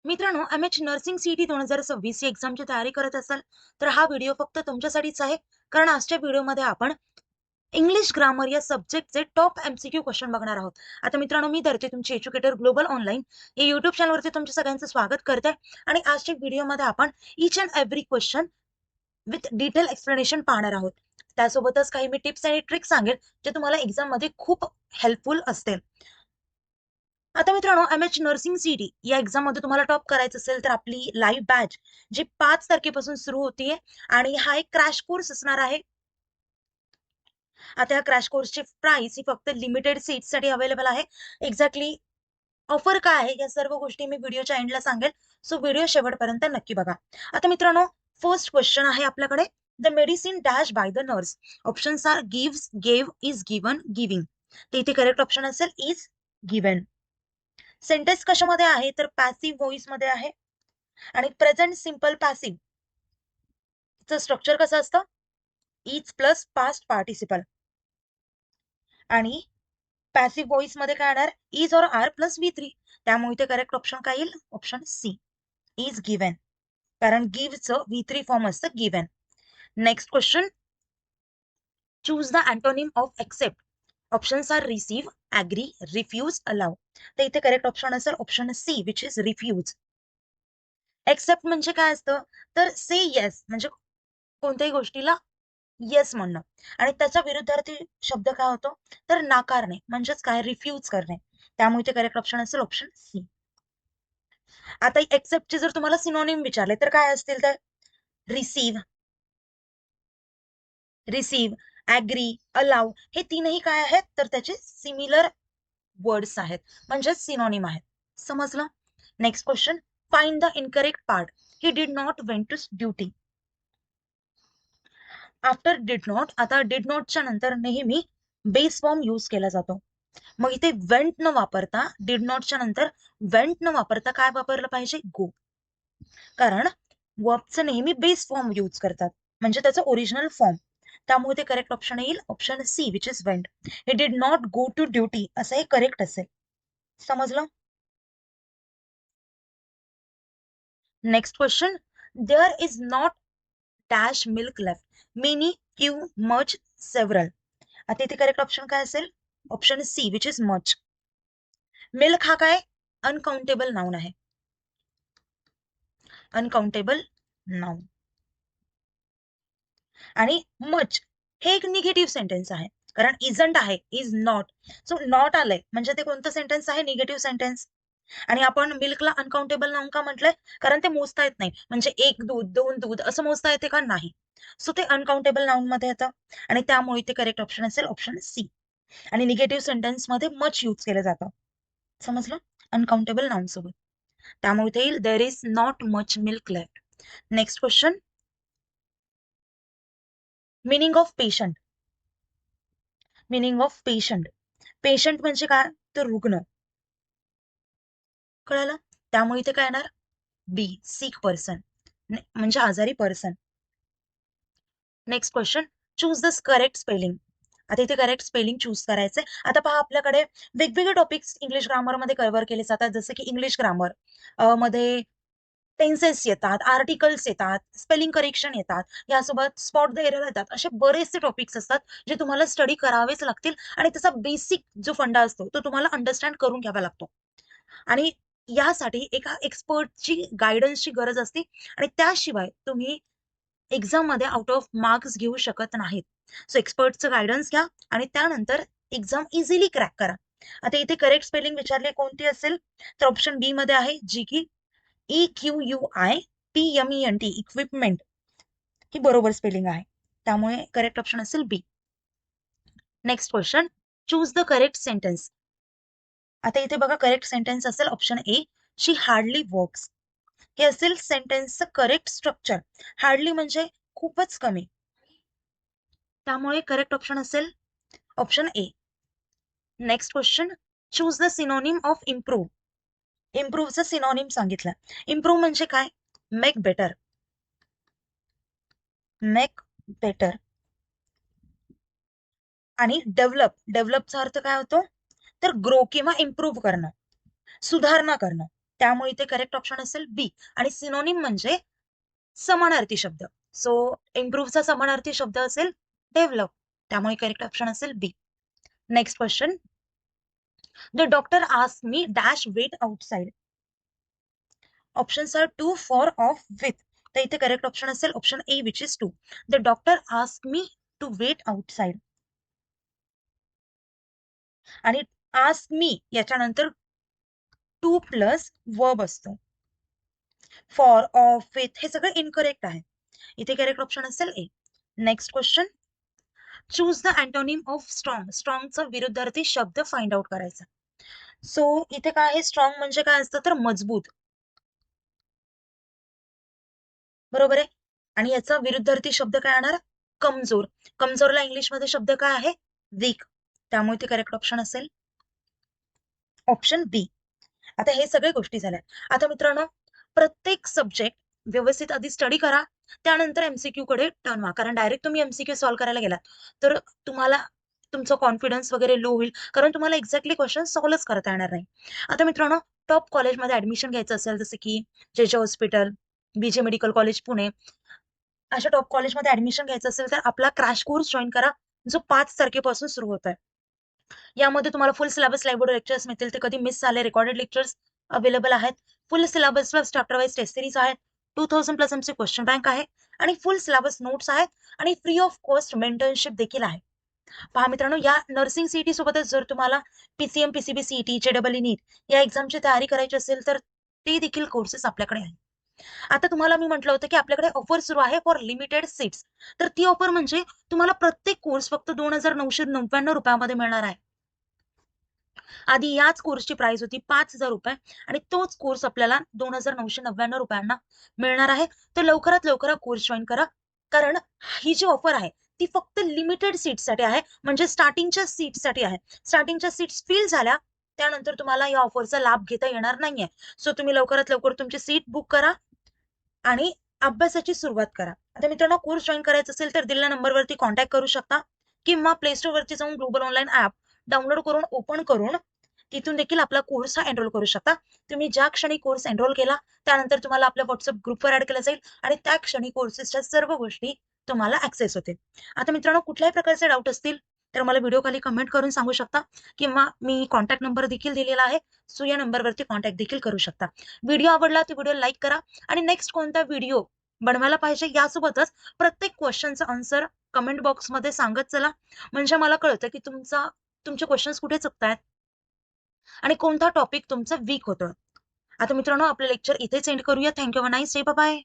मित्रांनो, MH nursing CET 2026 ही एक्झामची तयारी करत असाल तर हा व्हिडिओ फक्त तुमच्यासाठीच आहे. कारण आजच्या व्हिडिओमध्ये आपण इंग्लिश ग्रामर या सब्जेक्टचे टॉप एमसीक्यू क्वेश्चन बघणार आहोत. आता मित्रांनो, मी धरते तुमची एज्युकेटर ग्लोबल ऑनलाईन या युट्यूब चॅनलवरती तुमच्या सगळ्यांचं स्वागत करते. आणि आजच्या व्हिडिओमध्ये आपण each and every question with detail explanation पाहणार आहोत. त्यासोबतच काही मी टिप्स आणि ट्रिक्स सांगेल जे तुम्हाला एक्झाम मध्ये खूप हेल्पफुल असतील. आता मित्रांनो, एम.एच नर्सिंग सीईटी या एक्झाम मध्ये तुम्हाला टॉप करायचं असेल तर आपली लाईव्ह बॅच जी 5 तारखेपासून सुरू होतीये आणि हा एक क्रॅश कोर्स असणार आहे. आता या क्रॅश कोर्सची प्राइस ही फक्त लिमिटेड सीट्ससाठी अवेलेबल आहे. एक्झॅक्टली ऑफर काय आहे या सर्व गोष्टी मी व्हिडिओच्या एंडला सांगेल. सो व्हिडिओ शेवटपर्यंत नक्की बघा. आता मित्रांनो, फर्स्ट क्वेश्चन आहे आपल्याकडे. The medicine dash by the nurse. Options are gives, gave, is given, giving. तर इथे करेक्ट ऑप्शन असेल इज गिवन. सेंटेन्स कशामध्ये आहे तर पॅसिव्ह व्हॉइस मध्ये आहे. आणि प्रेझेंट सिंपल पॅसिव्ह चं स्ट्रक्चर कसं असतं, इज प्लस पास्ट पार्टिसिपल. आणि पॅसिव्ह व्हॉइस मध्ये काय येणार, इज और आर प्लस V3. त्यामुळे इथे करेक्ट ऑप्शन काय येईल, ऑप्शन सी इज गिव्हन. कारण गिव्हचं V3 फॉर्म असतं given. Next question, choose the antonym of except. Options are receive, agree, refuse, allow. तर इथे करेक्ट ऑप्शन असेल option C which is refuse. Except म्हणजे काय असतं तर से येस, म्हणजे कोणत्याही गोष्टीला येस म्हणणं. आणि त्याच्या विरुद्धार्थी शब्द काय होतो तर नाकारणे, म्हणजेच काय, रिफ्यूज करणे. त्यामुळे ते करेक्ट ऑप्शन असेल ऑप्शन सी. आता एक्सेप्टचे जर तुम्हाला सिनोनिम विचारले तर काय असतील तर रिसीव्ह, ऍग्री, अलाव. हे तीनही काय आहेत तर त्याचे सिमिलर वर्ड्स आहेत, म्हणजेच सिनोनिम आहेत. समजलं. Next question, find the incorrect part. He did not went to duty. After did not, आता डिड नॉटच्या नंतर नेहमी बेस फॉर्म यूज केला जातो. मग इथे वेंट न वापरता, डिड नॉटच्या नंतर वेंट न वापरता काय वापरलं पाहिजे, गो. कारण वर्बचं नेहमी बेस फॉर्म यूज करतात, म्हणजे त्याचं ओरिजिनल फॉर्म. त्यामुळे ते करेक्ट ऑप्शन येईल option C which is went. He did not go to duty असं हे करेक्ट असेल. समजलं. Next question, there is not dash milk left, many, few, much, several. आता इथे करेक्ट ऑप्शन काय असेल, option C which is much. Milk हा काय, अनकाउंटेबल नाउन आहे. Uncountable noun. आणि मच हे एक निगेटिव्ह सेंटेन्स आहे, कारण इजंट आहे, इज नॉट. सो नॉट आलंय म्हणजे ते कोणतं सेंटेन्स आहे, निगेटिव्ह सेंटेन्स. आणि आपण मिल्कला अनकाउंटेबल नाउन का म्हटलंय, कारण ते मोजता येत नाही. म्हणजे एक दूध, दोन दूध असं मोजता येते का, नाही. सो ते अनकाउंटेबल नाउन मध्ये येतं. आणि त्यामुळे ते करेक्ट ऑप्शन असेल ऑप्शन सी. आणि निगेटिव्ह सेंटेन्स मध्ये मच यूज केलं जातं. समजलं, अनकाउंटेबल नाउन सोबत. त्यामुळे ते येईल there is not much milk left. Next question, meaning of patient. Meaning of patient. Patient म्हणजे काय तर रुग्ण. कळालं. त्यामुळे इथे काय येणार, बी, सिक पर्सन, म्हणजे आजारी person. Next question, choose the correct spelling. आता इथे करेक्ट स्पेलिंग चूज करायचंय. आता पहा, आपल्याकडे वेगवेगळे टॉपिक्स इंग्लिश ग्रामर मध्ये कव्हर केले जातात. जसे की इंग्लिश ग्रामर मध्ये टेन्सेस येतात, आर्टिकल्स येतात, स्पेलिंग करेक्शन येतात, यासोबत स्पॉट द एरर येतात. असे बरेचसे टॉपिक्स असतात जे तुम्हाला स्टडी करावेच लागतील. आणि त्याचा बेसिक जो फंडा असतो तो तुम्हाला अंडरस्टँड करून घ्यावा लागतो. आणि यासाठी एका एक्सपर्टची गायडन्सची गरज असते. आणि त्याशिवाय तुम्ही एक्झाम मध्ये आउट ऑफ मार्क्स घेऊ शकत नाहीत. सो एक्सपर्टचं गायडन्स घ्या आणि त्यानंतर एक्झाम इझिली क्रॅक करा. आता इथे करेक्ट स्पेलिंग विचारले कोणती असेल तर ऑप्शन बी मध्ये आहे, जी की EQUIPMENT, इक्विपमेंट ही बरोबर स्पेलिंग आहे. त्यामुळे करेक्ट ऑप्शन असेल B. Next question, choose the correct sentence. आता इथे बघा, करेक्ट सेंटेन्स असेल option A, she hardly works. हे असेल सेंटेन्सचं करेक्ट स्ट्रक्चर. हार्डली म्हणजे खूपच कमी. त्यामुळे करेक्ट ऑप्शन असेल option A. Next question, choose the synonym of improve. इम्प्रूव्हचं सिनोनिम सांगितलं. इम्प्रूव्ह म्हणजे काय, मेक बेटर. Make better. आणि डेव्हलपचा अर्थ काय होतो तर ग्रो किंवा इम्प्रूव्ह करणं, सुधारणा करणं. त्यामुळे इथे करेक्ट ऑप्शन असेल बी. आणि सिनोनिम म्हणजे समानार्थी शब्द. सो इम्प्रूव्हचा समानार्थी शब्द असेल डेव्हलप. त्यामुळे करेक्ट ऑप्शन असेल B. Next question. The doctor asked me dash wait outside. Options are to, for, of, with. तर इथे करेक्ट ऑप्शन असेल option A which is to. The doctor asked me to wait outside. आणि ask me याच्यानंतर to plus verb असतो. For, of, with हे सगळं incorrect आहे. इथे करेक्ट ऑप्शन असेल A. Next question. Choose the antonym of strong. स्ट्रॉंगचा विरुद्धार्थी शब्द फाइंड आउट करायचा. सो इथे काय आहे, स्ट्रॉंग म्हणजे काय असतं तर मजबूत, बरोबर आहे. आणि याचा विरुद्धार्थी शब्द काय येणार, कमजोर. कमजोरला इंग्लिशमध्ये शब्द काय आहे, वीक. त्यामुळे ते करेक्ट ऑप्शन असेल ऑप्शन बी. आता हे सगळे गोष्टी झाल्या. आता मित्रांनो, प्रत्येक सब्जेक्ट व्यवस्थित आधी स्टडी करा, त्यानंतर एमसीक्यू कडे टर्न व्हा. कारण डायरेक्ट तुम्ही एमसीक्यू सॉल्व्ह करायला गेलात तर तुम्हाला तुमचा कॉन्फिडन्स वगैरे लो होईल, कारण तुम्हाला एक्झॅक्टली क्वेश्चन सॉल्व्हच करता येणार नाही. आता मित्रांनो, टॉप कॉलेजमध्ये ऍडमिशन घ्यायचं असेल, जसं की जे हॉस्पिटल, बीजे मेडिकल कॉलेज पुणे, अशा टॉप कॉलेजमध्ये ऍडमिशन घ्यायचं असेल तर आपला क्रॅश कोर्स जॉईन करा, जो 5 तारखेपासून सुरू होत आहे. यामध्ये तुम्हाला फुल सिलेबस लाईव्ह लेक्चर्स मिळतील, ते कधी मिस झाले रेकॉर्डेड लेक्चर्स अवेलेबल आहेत. फुल सिलेबसला चॅप्टर वाईज टेस्ट सिरीज आहेत. 2000 प्लस एमसी क्वेश्चन बँक आहे आणि फुल सिलेबस नोट्स आहेत आणि फ्री ऑफ कॉस्ट मेंटरशिप देखील आहे. पहा मित्रांनो, या नर्सिंग सीईटी सोबतच जर तुम्हाला पीसीएम, पीसीबी, सीईटी, जेडबल नीट या एक्झामची तयारी करायची असेल तर ते देखील कोर्सेस आपल्याकडे आहेत. आता तुम्हाला मी म्हटलं होतं की आपल्याकडे ऑफर सुरू आहे फॉर लिमिटेड सीट्स. तर ती ऑफर म्हणजे तुम्हाला प्रत्येक कोर्स फक्त 2999 रुपयामध्ये मिळणार आहे. आधी याच कोर्सची प्राइस होती 5,000 रुपये आणि तोच कोर्स आपल्याला 2,999 रुपयांना मिळणार आहे. तर लवकरात लवकर कोर्स जॉईन करा, कारण ही जी ऑफर आहे ती फक्त लिमिटेड सीट्ससाठी आहे, म्हणजे स्टार्टिंगच्या सीट्ससाठी आहे. स्टार्टिंगच्या सीट्स फिल झाल्या त्यानंतर तुम्हाला या ऑफरचा लाभ घेता येणार नाहीये. सो तुम्ही लवकरात लवकर तुमची सीट बुक करा आणि अभ्यासाची सुरुवात करा. आता मित्रांनो, कोर्स जॉईन करायचा असेल तर दिलेल्या नंबरवरती कॉन्टॅक्ट करू शकता किंवा प्ले स्टोर वरती जाऊन ग्लोबल ऑनलाईन ऍप डाउनलोड करून ओपन करून तिथून देखील आपला कोर्स हा एनरोल करू शकता. तुम्ही ज्या क्षणी कोर्स एनरोल केला त्यानंतर तुम्हाला आपल्या व्हॉट्सअप ग्रुपवर ऍड केलं जाईल आणि त्या क्षणी कोर्सेसच्या सर्व गोष्टी तुम्हाला ऍक्सेस होतील. आता मित्रांनो, कुठल्याही प्रकारचे डाऊट असतील तर मला व्हिडिओ खाली कमेंट करून सांगू शकता किंवा मी कॉन्टॅक्ट नंबर देखील दिलेला आहे, सो या नंबरवरती कॉन्टॅक्ट देखील करू शकता. व्हिडिओ आवडला तर व्हिडिओ लाईक करा आणि नेक्स्ट कोणता व्हिडिओ बनवायला पाहिजे यासोबतच प्रत्येक क्वेश्चनचा आन्सर कमेंट बॉक्समध्ये सांगत चला, म्हणजे मला कळतं की तुमचे क्वेश्चन्स कुठे चुकतायत आणि कोणता टॉपिक तुमचं वीक होतं. आता मित्रांनो, आपलं लेक्चर इथेच एंड करूया. Thank you, nice day, bye.